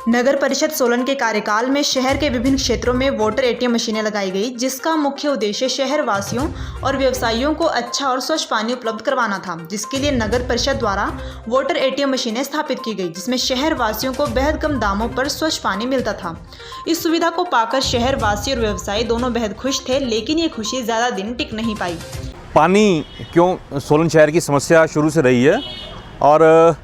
नगर परिषद सोलन के कार्यकाल में शहर के विभिन्न क्षेत्रों में वोटर एटीएम मशीनें लगाई गई, जिसका मुख्य उद्देश्य शहर वासियों और व्यवसायियों को अच्छा और स्वच्छ पानी उपलब्ध करवाना था, जिसके लिए नगर परिषद द्वारा वोटर एटीएम मशीनें स्थापित की गई, जिसमें शहर वासियों को बेहद कम दामों पर स्वच्छ पानी मिलता था। इस सुविधा को पाकर शहर वासी और व्यवसायी दोनों बेहद खुश थे, लेकिन ये खुशी ज़्यादा दिन टिक नहीं पाई। पानी क्यों सोलन शहर की समस्या शुरू से रही है और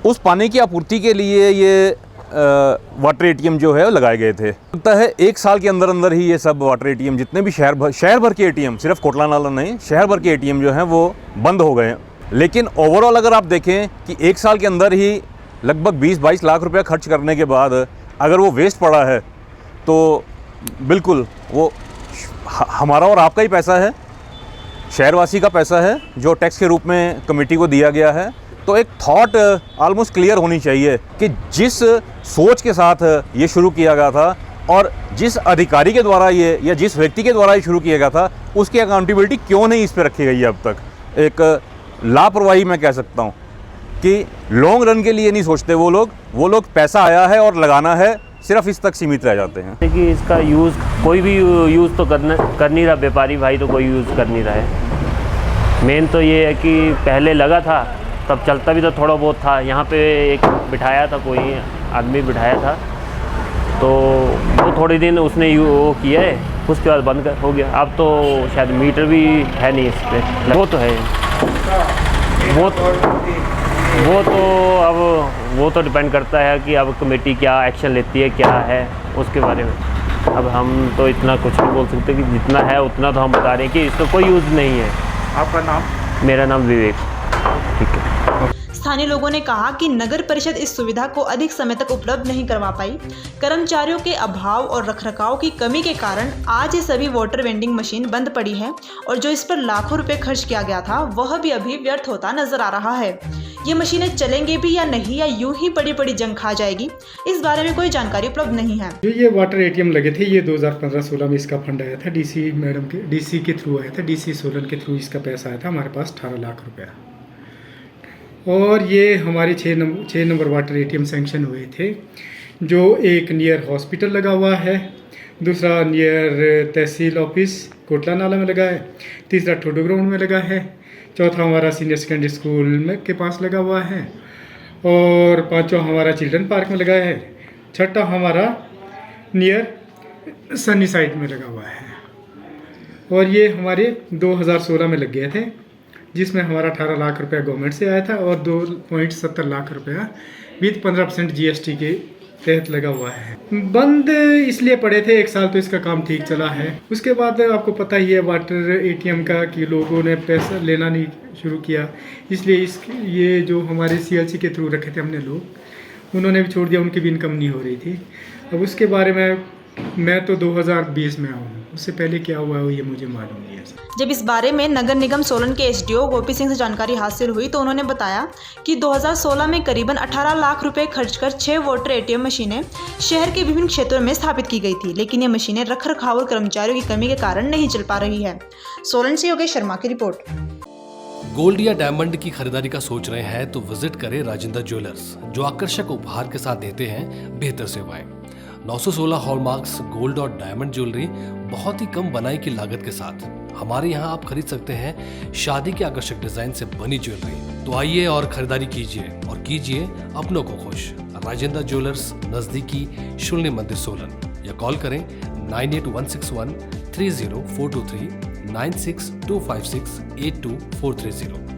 उस पानी की आपूर्ति के लिए ये वाटर एटीएम जो है वो लगाए गए थे। लगता है 1 साल के अंदर अंदर ही ये सब वाटर एटीएम जितने भी शहर भर के एटीएम, सिर्फ कोटला नाला नहीं, शहर भर के एटीएम जो हैं वो बंद हो गए हैं। लेकिन ओवरऑल अगर आप देखें कि 1 साल के अंदर ही लगभग 20-22 लाख रुपया खर्च करने के बाद अगर वो वेस्ट पड़ा है तो बिल्कुल वो हमारा और आपका ही पैसा है, शहरवासी का पैसा है जो टैक्स के रूप में कमेटी को दिया गया है। तो एक थॉट ऑलमोस्ट क्लियर होनी चाहिए कि जिस सोच के साथ ये शुरू किया गया था और जिस अधिकारी के द्वारा ये या जिस व्यक्ति के द्वारा ये शुरू किया गया था उसकी अकाउंटेबिलिटी क्यों नहीं इस पर रखी गई है अब तक। एक लापरवाही मैं कह सकता हूँ कि लॉन्ग रन के लिए नहीं सोचते वो लोग पैसा आया है और लगाना है, सिर्फ इस तक सीमित रह जाते हैं। कि इसका यूज़ कोई भी यूज़ तो कर नहीं रहा, व्यापारी भाई तो कोई यूज़ कर नहीं रहा है। मेन तो ये है कि पहले लगा था तब चलता भी तो थोड़ा बहुत था। यहाँ पे एक बिठाया था, कोई आदमी बिठाया था, तो वो थोड़े दिन उसने वो किया है, उसके बाद बंद हो गया। अब तो शायद मीटर भी है नहीं इस पर, वो तो है वो तो डिपेंड करता है कि अब कमेटी क्या एक्शन लेती है, क्या है उसके बारे में। अब हम तो इतना कुछ नहीं बोल सकते कि जितना है उतना तो हम बता रहे हैं कि इसका कोई यूज़ नहीं है। आपका नाम? मेरा नाम विवेक। ठीक है। स्थानीय लोगों ने कहा कि नगर परिषद इस सुविधा को अधिक समय तक उपलब्ध नहीं करवा पाई। कर्मचारियों के अभाव और रखरखाव की कमी के कारण आज ये सभी वाटर वेंडिंग मशीन बंद पड़ी है और जो इस पर लाखों रुपए खर्च किया गया था वह भी अभी व्यर्थ होता नजर आ रहा है। ये मशीनें चलेंगे भी या नहीं, या यूं ही बड़ी बड़ी जंग खा जाएगी, इस बारे में कोई जानकारी उपलब्ध नहीं है। जो ये वाटर एटीएम लगे थे, ये 2015-16 में इसका फंड आया था, डीसी के थ्रू आया था, डीसी सोलन के थ्रू इसका पैसा आया था हमारे पास 18 लाख रुपया। और ये हमारे 6 नंबर वाटर एटीएम सैंक्शन हुए थे, जो एक नियर हॉस्पिटल लगा हुआ है, दूसरा नियर तहसील ऑफिस कोटला नाला में लगा है, तीसरा ठोडो ग्राउंड में लगा है, चौथा हमारा सीनियर सेकेंडरी स्कूल में के पास लगा हुआ है, और पांचवा हमारा चिल्ड्रन पार्क में लगा है, छठा हमारा नियर सनी साइड में लगा हुआ है। और ये हमारे 2016 में लग गए थे, जिसमें हमारा 18 लाख रुपया गवर्नमेंट से आया था और 2.70 लाख रुपया विद 15% जीएसटी के तहत लगा हुआ है। बंद इसलिए पड़े थे, 1 साल तो इसका काम ठीक चला है। उसके बाद आपको पता ही है वाटर एटीएम का कि लोगों ने पैसा लेना नहीं शुरू किया, इसलिए ये जो हमारे सीएलसी के थ्रू रखे थे हमने लोग, उन्होंने भी छोड़ दिया, उनकी भी इनकम नहीं हो रही थी। अब उसके बारे में मैं तो 2020 में आऊँ, उससे पहले क्या हुआ है ये मुझे मालूम नहीं है। जब इस बारे में नगर निगम सोलन के एसडीओ गोपी सिंह से जानकारी हासिल हुई तो उन्होंने बताया कि 2016 में करीबन 18 लाख रुपए खर्च कर 6 वाटर एटीएम मशीनें शहर के विभिन्न क्षेत्रों में स्थापित की गई थी, लेकिन ये मशीनें रखरखाव और कर्मचारियों की कमी के कारण नहीं चल पा रही है। सोलन से योगेश शर्मा की रिपोर्ट। गोल्ड या डायमंड की खरीदारी का सोच रहे हैं तो विजिट करें राजेंद्र ज्वेलर्स, जो आकर्षक उपहार के साथ देते हैं बेहतर सेवाएं। 916 हॉलमार्क्स गोल्ड और डायमंड ज्वेलरी बहुत ही कम बनाई की लागत के साथ। हमारे यहाँ आप खरीद सकते हैं शादी के आकर्षक डिजाइन से बनी ज्वेलरी। तो आइए और खरीदारी कीजिए और कीजिए अपनों को खुश। राजेंद्र ज्वेलर्स, नजदीकी शून्य मंदिर सोलन, या कॉल करें 9816130423 9625682430।